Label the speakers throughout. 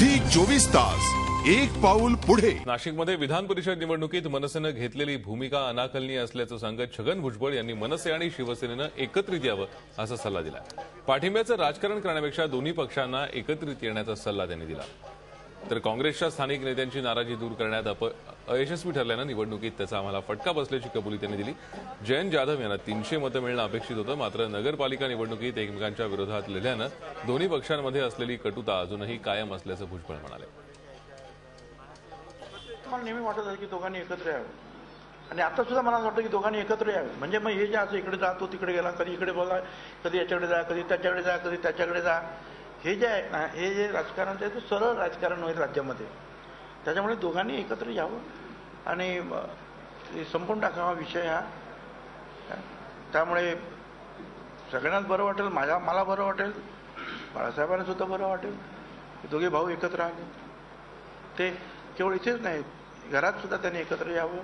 Speaker 1: Zee 24 तास एक पाऊल पुढे।
Speaker 2: नाशिकमध्ये विधान परिषद निवडणुकीत मनसेनं घेतलेली भूमिका अनाकलनीय असल्याचं सांगत छगन भुजबळ यांनी मनसे आणि शिवसेनेनं एकत्रित यावं असा सल्ला दिला। पाठिंब्याचं राजकारण करण्यापेक्षा दोन्ही पक्षांना एकत्रित येण्याचा सल्ला त्यांनी दिला। तर काँग्रेसच्या स्थानिक नेत्यांची नाराजी दूर करण्यात अयशस्वी ठरल्यानं निवडणुकीत त्याचा आम्हाला फटका बसल्याची कबुली त्यांनी दिली। जयंत जाधव यांना 300 मतं मिळणं अपेक्षित होतं, मात्र नगरपालिका निवडणुकीत एकमेकांच्या विरोधात लढल्यानं दोन्ही पक्षांमध्ये असलेली कटुता अजूनही कायम असल्याचं भुजबळ म्हणाले।
Speaker 3: मला नेहमी वाटत आहे की दोघांनी एकत्र यावे आणि आता सुद्धा मला वाटतं की दोघांनी एकत्र यावे। म्हणजे मग हे जे असं इकडे जातो तिकडे गेला, कधी इकडे बोला, कधी याच्याकडे जा, कधी त्याच्याकडे जा, कधी त्याच्याकडे जा, हे जे आहे ना, हे जे राजकारण आहे ते सरळ राजकारण होईल राज्यामध्ये। त्याच्यामुळे दोघांनी एकत्र यावं आणि संपून टाकावा विषय हा। त्यामुळे सगळ्यांनाच बरं वाटेल, मला बरं वाटेल, बाळासाहेबांना सुद्धा बरं वाटेल, दोघे भाऊ एकत्र आले। ते केवळ इथेच नाही, घरात सुद्धा त्यांनी एकत्र यावं,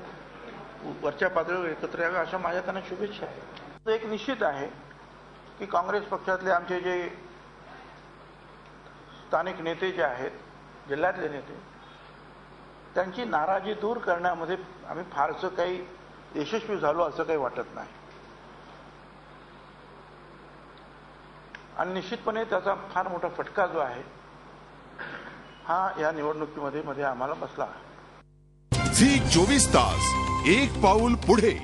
Speaker 3: वरच्या पातळीवर एकत्र यावं अशा माझ्या त्यांना शुभेच्छा आहेत। एक निश्चित आहे की काँग्रेस पक्षातले आमचे जे स्थानिक नेते जे आहेत, जिल्ह्यातले नेते, त्यांची नाराजी दूर करण्यामध्ये आम्ही फारसं काही यशस्वी झालो असं काही वाटत नाही आणि निश्चितपणे त्याचा फार मोठा फटका जो आहे हा या निवडणुकीमध्ये आम्हाला बसला आहे।
Speaker 1: झी 24 तास एक पाऊल पुढे।